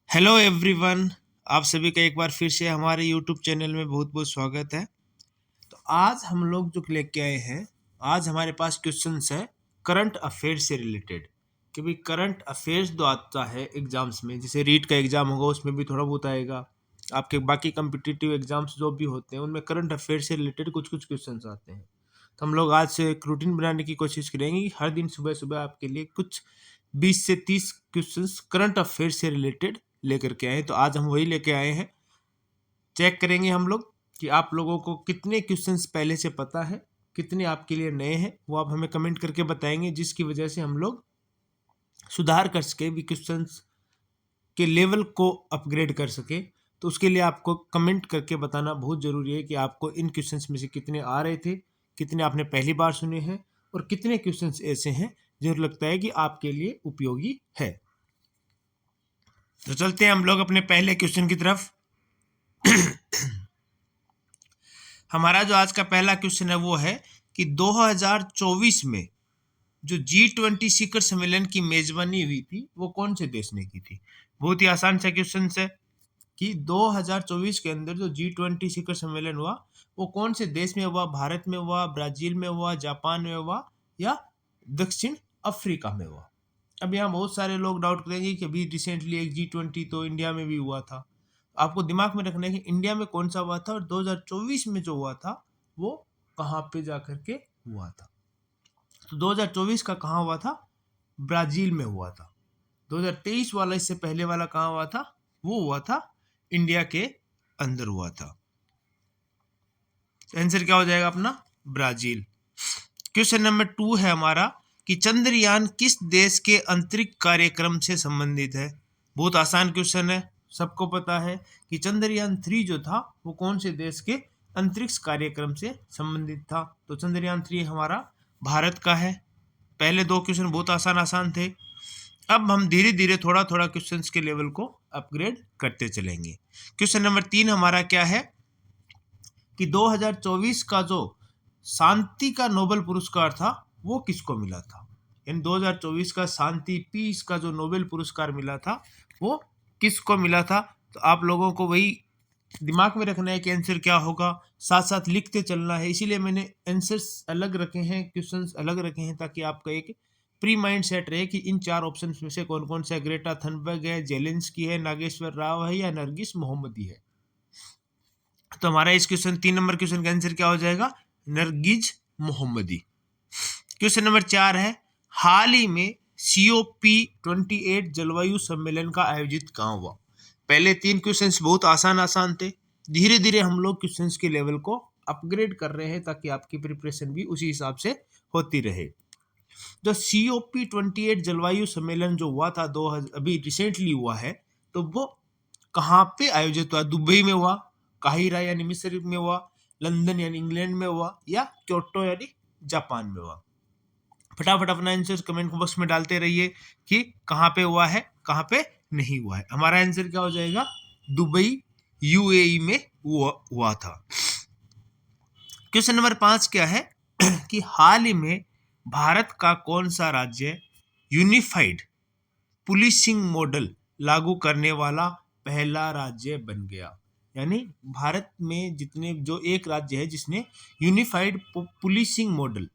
Hello everyone. आप सभी का एक बार फिर से हमारे यूट्यूब चैनल में बहुत बहुत स्वागत है। तो आज हम लोग जो लेके आए हैं, आज हमारे पास क्वेश्चंस है करंट अफेयर से रिलेटेड। कि भाई करंट अफेयर्स जो आता है एग्जाम्स में, जैसे रीट का एग्जाम होगा उसमें भी थोड़ा बहुत आएगा, आपके बाकी कम्पिटिटिव एग्जाम्स जो भी होते हैं उनमें करंट अफेयर से रिलेटेड कुछ कुछ क्वेश्चंस आते हैं। तो हम लोग आज से एक रूटीन बनाने की कोशिश करेंगे कि हर दिन सुबह सुबह आपके लिए कुछ 20 से 30 क्वेश्चंस करंट अफेयर से रिलेटेड लेकर के आए। तो आज हम वही लेके आए हैं। चेक करेंगे हम लोग कि आप लोगों को कितने क्वेश्चंस पहले से पता है, कितने आपके लिए नए हैं, वो आप हमें कमेंट करके बताएंगे, जिसकी वजह से हम लोग सुधार कर सके, भी क्वेश्चंस के लेवल को अपग्रेड कर सके। तो उसके लिए आपको कमेंट करके बताना बहुत ज़रूरी है कि आपको इन क्वेश्चंस में से कितने आ रहे थे, कितने आपने पहली बार सुने हैं और कितने क्वेश्चंस ऐसे हैं जो लगता है कि आपके लिए उपयोगी है। तो चलते हैं हम लोग अपने पहले क्वेश्चन की तरफ। हमारा जो आज का पहला क्वेश्चन है वो है कि 2024 में जो G20 शिखर सम्मेलन की मेजबानी हुई थी वो कौन से देश ने की थी। बहुत ही आसान सा क्वेश्चन है कि 2024 के अंदर जो G20 शिखर सम्मेलन हुआ वो कौन से देश में हुआ। भारत में हुआ, ब्राजील में हुआ, जापान में हुआ या दक्षिण अफ्रीका में हुआ। अब यहाँ बहुत सारे लोग डाउट करेंगे कि अभी रिसेंटली एक G20 तो इंडिया में भी हुआ था। आपको दिमाग में रखना है कि इंडिया में कौन सा हुआ था और 2024 में जो हुआ था वो कहाँ पे जाकर के हुआ था। तो 2024 का कहाँ हुआ था? ब्राजील में हुआ था। 2023 वाला, इससे पहले वाला कहाँ हुआ था? वो हुआ था इंडिया के अंदर हुआ था। आंसर क्या हो जाएगा अपना? ब्राजील। क्वेश्चन नंबर 2 है हमारा कि चंद्रयान किस देश के अंतरिक्ष कार्यक्रम से संबंधित है। बहुत आसान क्वेश्चन है, सबको पता है कि चंद्रयान 3 जो था वो कौन से देश के अंतरिक्ष कार्यक्रम से संबंधित था। तो चंद्रयान 3 हमारा भारत का है। पहले दो क्वेश्चन बहुत आसान आसान थे। अब हम धीरे धीरे थोड़ा थोड़ा क्वेश्चंस के लेवल को अपग्रेड करते चलेंगे। क्वेश्चन नंबर 3 हमारा क्या है कि 2024 का जो शांति का नोबेल पुरस्कार था वो किसको मिला था। यानी 2024 का शांति पीस का जो नोबेल पुरस्कार मिला था वो किसको मिला था। तो आप लोगों को वही दिमाग में रखना है कि आंसर क्या होगा, साथ साथ लिखते चलना है। इसीलिए मैंने आंसर्स अलग रखे हैं, क्वेश्चंस अलग रखे हैं, ताकि आपका एक प्री माइंड सेट रहे कि इन चार ऑप्शन में से कौन कौन सा ग्रेटा थनबर्ग है, जेलेंस्की है, नागेश्वर राव है या नरगिस मोहम्मदी है। तो हमारा इस क्वेश्चन 3 नंबर क्वेश्चन का आंसर क्या हो जाएगा? नरगिज मोहम्मदी। क्वेश्चन नंबर 4 है हाल ही में COP28 जलवायु सम्मेलन का आयोजित कहाँ हुआ। पहले 3 क्वेश्चंस बहुत आसान आसान थे। धीरे धीरे हम लोग क्वेश्चंस के लेवल को अपग्रेड कर रहे हैं ताकि आपकी प्रिपरेशन भी उसी हिसाब से होती रहे। जो COP28 जलवायु सम्मेलन जो हुआ था अभी रिसेंटली हुआ है, तो वो कहाँ पे आयोजित हुआ? दुबई में हुआ, काहिरा यानी मिस्र में हुआ, लंदन यानी इंग्लैंड में हुआ या क्योटो यानी जापान में हुआ। फटाफट अपना आंसर कमेंट बॉक्स में डालते रहिए कि कहाँ पे हुआ है, कहाँ पे नहीं हुआ है। हमारा आंसर क्या हो जाएगा? दुबई UAE में हुआ था। क्वेश्चन नंबर 5 क्या है कि हाल ही में भारत का कौन सा राज्य यूनिफाइड पुलिसिंग मॉडल लागू करने वाला पहला राज्य बन गया। यानी भारत में जितने जो एक राज्य है जिसने यूनिफाइड पुलिसिंग मॉडल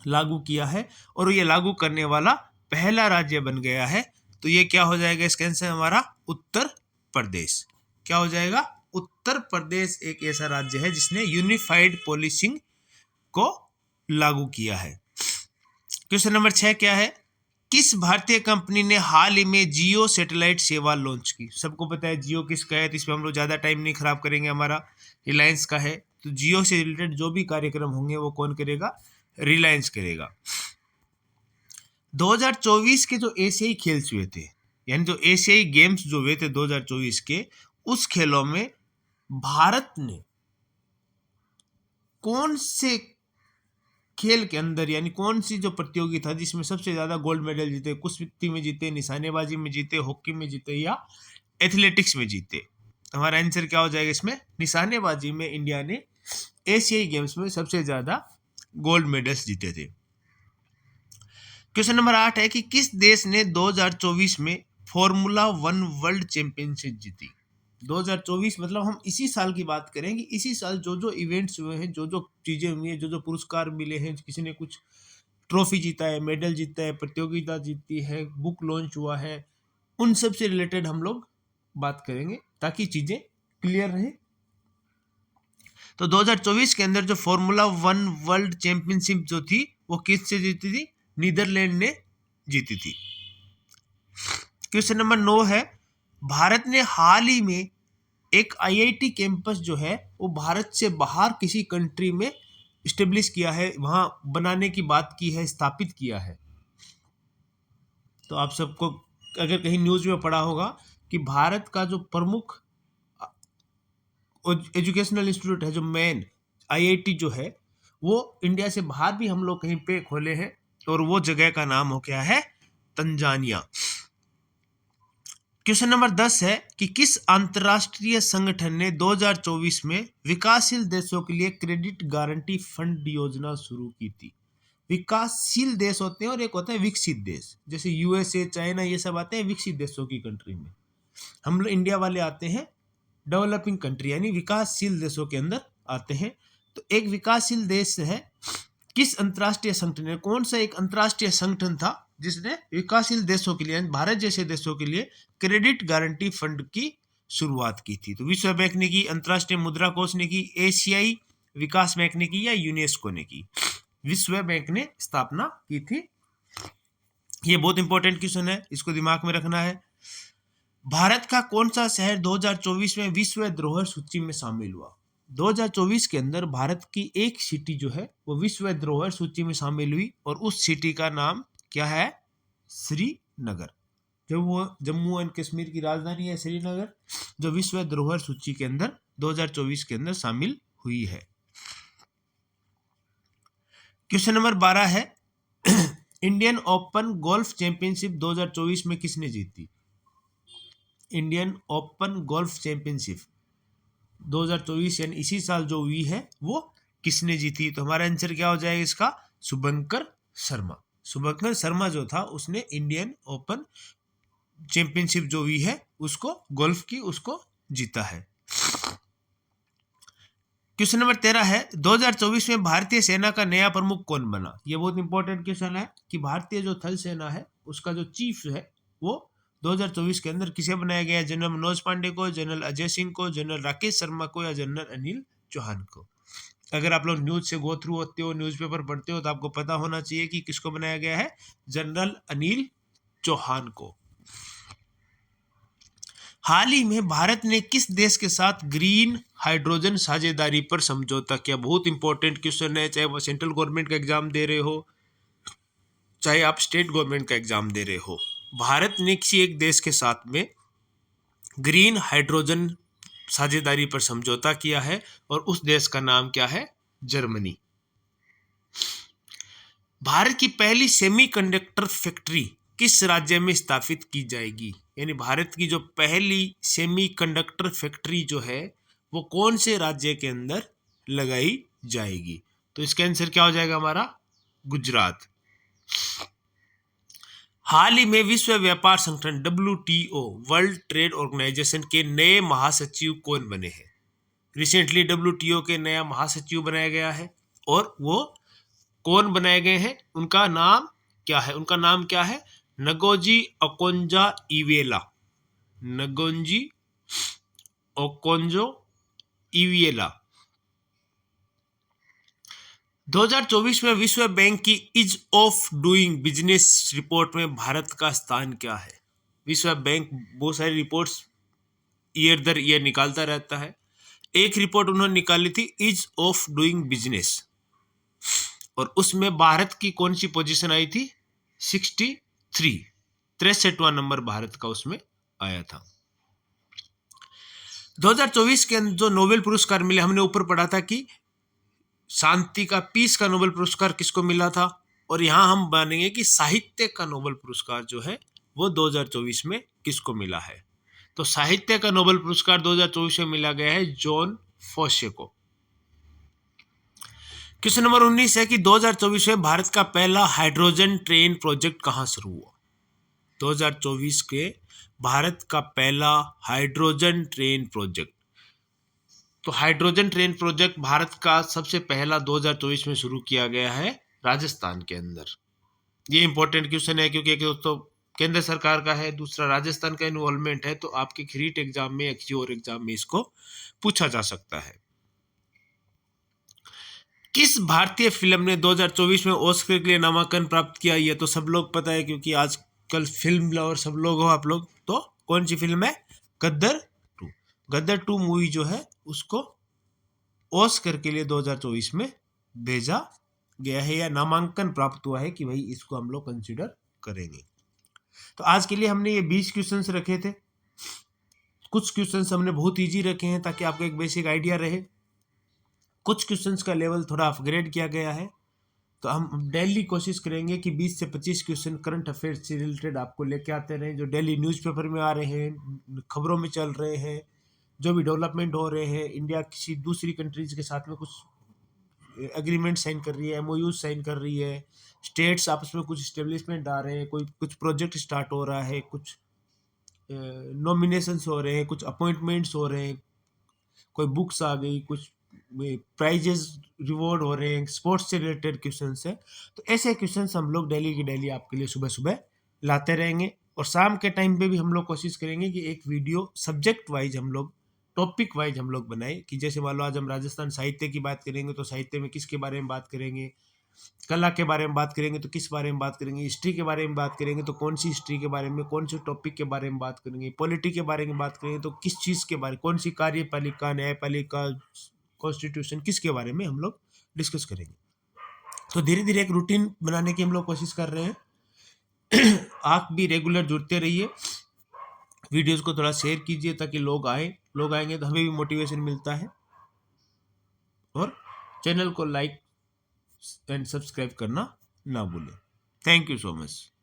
लागू किया है और ये लागू करने वाला पहला राज्य बन गया है। तो ये क्या हो जाएगा? इसका आंसर हमारा उत्तर प्रदेश। क्या हो जाएगा? उत्तर प्रदेश एक ऐसा राज्य है जिसने यूनिफाइड पुलिसिंग को लागू किया है। क्वेश्चन नंबर 6 क्या है? किस भारतीय कंपनी ने हाल ही में जियो सैटेलाइट सेवा लॉन्च की? सबको पता है जियो किसका है, तो इसमें हम लोग ज़्यादा टाइम नहीं खराब करेंगे, हमारा रिलायंस का है। तो जियो से रिलेटेड जो भी कार्यक्रम होंगे वो कौन करेगा? रिलायंस करेगा। 2024 के जो एशियाई खेल हुए थे, यानी जो एशियाई गेम्स जो हुए थे 2024 के, उस खेलों में भारत ने कौन से खेल के अंदर, यानी कौन सी जो प्रतियोगिता जिसमें सबसे ज्यादा गोल्ड मेडल जीते, कुश्ती में जीते, निशानेबाजी में जीते, हॉकी में जीते या एथलेटिक्स में जीते। तो हमारा आंसर क्या हो जाएगा इसमें? निशानेबाजी में इंडिया ने एशियाई गेम्स में सबसे ज्यादा गोल्ड मेडल्स जीते थे। क्वेश्चन नंबर 8 है कि किस देश ने 2024 में फॉर्मूला 1 वर्ल्ड चैंपियनशिप जीती? 2024 मतलब हम इसी साल की बात करें कि इसी साल जो जो इवेंट्स हुए हैं, जो जो चीज़ें हुई हैं, जो जो पुरस्कार मिले हैं, किसी ने कुछ ट्रॉफी जीता है, मेडल जीता है, प्रतियोगिता जीती है, बुक लॉन्च हुआ है, उन सब से रिलेटेड हम लोग बात करेंगे ताकि चीज़ें क्लियर रहे। तो 2024 के अंदर जो फॉर्मूला 1 वर्ल्ड चैंपियनशिप जो थी वो किससे जीती थी? नीदरलैंड ने जीती थी। क्वेश्चन नंबर 9 है, भारत ने हाल ही में एक आईआईटी कैंपस जो है वो भारत से बाहर किसी कंट्री में इस्टेब्लिश किया है, वहां बनाने की बात की है, स्थापित किया है। तो आप सबको अगर कहीं न्यूज में पढ़ा होगा कि भारत का जो प्रमुख एजुकेशनल इंस्टीट्यूट है, जो मेन आईआईटी जो है, वो इंडिया से बाहर भी हम लोग कहीं पे खोले हैं और वो जगह का नाम हो गया है तंजानिया। क्वेश्चन नंबर 10 है कि किस अंतरराष्ट्रीय संगठन ने 2024 में विकासशील देशों के लिए क्रेडिट गारंटी फंड योजना शुरू की थी? विकासशील देश होते हैं और एक होता है विकसित देश, जैसे यूएसए, चाइना, ये सब आते हैं विकसित देशों की कंट्री में। हम लोग इंडिया वाले आते हैं डेवलपिंग कंट्री यानी विकासशील देशों के अंदर आते हैं। तो एक विकासशील देश है, किस अंतरराष्ट्रीय संगठन ने, कौन सा एक अंतरराष्ट्रीय संगठन था जिसने विकासशील देशों के लिए, भारत जैसे देशों के लिए क्रेडिट गारंटी फंड की शुरुआत की थी? तो विश्व बैंक ने की, अंतरराष्ट्रीय मुद्रा कोष ने की, एशियाई विकास बैंक ने की, या यूनेस्को ने की? विश्व बैंक ने स्थापना की थी। ये बहुत इंपॉर्टेंट क्वेश्चन है, इसको दिमाग में रखना है। भारत का कौन सा शहर 2024 में विश्व धरोहर सूची में शामिल हुआ? 2024 के अंदर भारत की एक सिटी जो है वो विश्व धरोहर सूची में शामिल हुई और उस सिटी का नाम क्या है? श्रीनगर। जो वो जम्मू एंड कश्मीर की राजधानी है श्रीनगर, जो विश्व धरोहर सूची के अंदर 2024 के अंदर शामिल हुई है। क्वेश्चन नंबर 12 है, इंडियन ओपन गोल्फ चैंपियनशिप 2024 में किसने जीती? इंडियन ओपन गोल्फ चैंपियनशिप 2024 यानी इसी साल जो हुई है वो किसने जीती? तो हमारा आंसर क्या हो जाएगा इसका? शुभंकर शर्मा। शुभंकर शर्मा जो था उसने इंडियन ओपन चैंपियनशिप जो हुई है उसको, गोल्फ की, उसको जीता है। क्वेश्चन नंबर 13 है, 2024 में भारतीय सेना का नया प्रमुख कौन बना? ये बहुत इंपॉर्टेंट क्वेश्चन है कि भारतीय जो थल सेना है उसका जो चीफ है वो 2024 के अंदर किसे बनाया गया? जनरल मनोज पांडे को, जनरल अजय सिंह को, जनरल राकेश शर्मा को, या जनरल अनिल चौहान को? अगर आप लोग न्यूज से गो थ्रू होते हो, न्यूज़पेपर पढ़ते हो, तो आपको पता होना चाहिए कि किसको बनाया गया है? जनरल अनिल चौहान को। हाल ही में भारत ने किस देश के साथ ग्रीन हाइड्रोजन साझेदारी पर समझौता किया? बहुत इंपॉर्टेंट क्वेश्चन है, चाहे वो सेंट्रल गवर्नमेंट का एग्जाम दे रहे हो, चाहे आप स्टेट गवर्नमेंट का एग्जाम दे रहे हो। भारत ने किसी एक देश के साथ में ग्रीन हाइड्रोजन साझेदारी पर समझौता किया है और उस देश का नाम क्या है? जर्मनी। भारत की पहली सेमीकंडक्टर फैक्ट्री किस राज्य में स्थापित की जाएगी? यानी भारत की जो पहली सेमीकंडक्टर फैक्ट्री जो है वो कौन से राज्य के अंदर लगाई जाएगी? तो इसका आंसर क्या हो जाएगा हमारा? गुजरात। हाल ही में विश्व व्यापार संगठन WTO वर्ल्ड ट्रेड ऑर्गेनाइजेशन के नए महासचिव कौन बने हैं? रिसेंटली WTO के नया महासचिव बनाया गया है और वो कौन बनाए गए हैं, उनका नाम क्या है? उनका नाम क्या है? Ngozi Okonjo Iweala. Ngozi Okonjo Iweala. 2024 में विश्व बैंक की ease of doing business report में भारत का स्थान क्या है? विश्व बैंक बहुत सारी रिपोर्ट्स ईयर दर ईयर निकालता रहता है। एक रिपोर्ट उन्होंने निकाली थी ईज ऑफ डूइंग बिजनेस, और उसमें भारत की कौन सी पोजीशन आई थी? 63वां नंबर भारत का उसमें आया था। 2024 के अंदर जो नोबेल पुरस्कार मिले, हमने ऊपर पढ़ा था कि शांति का, पीस का नोबेल पुरस्कार किसको मिला था, और यहां हम मानेंगे कि साहित्य का नोबेल पुरस्कार जो है वो 2024 में किसको मिला है? तो साहित्य का नोबेल पुरस्कार 2024 में मिला गया है जॉन फोसे को। क्वेश्चन नंबर 19 है कि 2024 में भारत का पहला हाइड्रोजन ट्रेन प्रोजेक्ट कहां शुरू हुआ? 2024 के भारत का पहला हाइड्रोजन ट्रेन प्रोजेक्ट। तो हाइड्रोजन ट्रेन प्रोजेक्ट भारत का सबसे पहला 2024 में शुरू किया गया है राजस्थान के अंदर। ये इंपॉर्टेंट क्वेश्चन है क्योंकि एक तो केंद्र सरकार का है, दूसरा राजस्थान का इन्वॉल्वमेंट है, तो आपके रीट एग्जाम में या किसी और एग्जाम में इसको पूछा जा सकता है। किस भारतीय फिल्म ने 2024 में ऑस्कर के लिए नामांकन प्राप्त किया? ये तो सब लोग पता है क्योंकि आजकल फिल्म लवर सब लोग हो आप लोग। तो कौन सी फिल्म है? गदर 2। गदर 2 मूवी जो है उसको ऑस्कर के लिए 2024 में भेजा गया है या नामांकन प्राप्त हुआ है कि भाई इसको हम लोग कंसिडर करेंगे। तो आज के लिए हमने ये 20 क्वेश्चंस रखे थे। कुछ क्वेश्चंस हमने बहुत इजी रखे हैं ताकि आपको एक बेसिक आइडिया रहे। कुछ क्वेश्चंस का लेवल थोड़ा अपग्रेड किया गया है। तो हम डेली कोशिश करेंगे कि 20 से 25 क्वेश्चन करंट अफेयर्स से रिलेटेड आपको लेके आते रहें, जो डेली न्यूज़पेपर में आ रहे हैं, खबरों में चल रहे हैं, जो भी डेवलपमेंट हो रहे हैं। इंडिया किसी दूसरी कंट्रीज के साथ में कुछ एग्रीमेंट साइन कर रही है, एमओयू साइन कर रही है, स्टेट्स आपस में कुछ स्टेब्लिशमेंट आ रहे हैं, कुछ प्रोजेक्ट स्टार्ट हो रहा है, कुछ नॉमिनेशंस हो रहे हैं, कुछ अपॉइंटमेंट्स हो रहे हैं, कोई बुक्स आ गई, कुछ प्राइजेस रिवॉर्ड हो रहे हैं, स्पोर्ट्स से रिलेटेड क्वेश्चन है। तो ऐसे क्वेश्चन हम लोग डेली की डेली आपके लिए सुबह सुबह लाते रहेंगे। और शाम के टाइम पे भी हम लोग कोशिश करेंगे कि एक वीडियो सब्जेक्ट वाइज हम लोग, टॉपिक वाइज हम लोग बनाए। कि जैसे मान लो आज हम राजस्थान साहित्य की बात करेंगे तो साहित्य में किसके बारे में बात करेंगे, कला के बारे में बात करेंगे तो किस बारे में बात करेंगे, हिस्ट्री के बारे में बात करेंगे तो कौन सी हिस्ट्री के बारे में, कौन से टॉपिक के बारे में बात करेंगे, पॉलिटी के बारे में बात करेंगे तो किस चीज़ के बारे, कौन सी कार्यपालिका, न्यायपालिका, कॉन्स्टिट्यूशन, किसके बारे में हम लोग डिस्कस करेंगे। तो धीरे धीरे एक रूटीन बनाने की हम लोग कोशिश कर रहे हैं। आप भी रेगुलर जुड़ते रहिए, वीडियोस को थोड़ा शेयर कीजिए ताकि लोग आएंगे तो हमें भी मोटिवेशन मिलता है। और चैनल को लाइक एंड सब्सक्राइब करना ना भूलें। Thank you so much.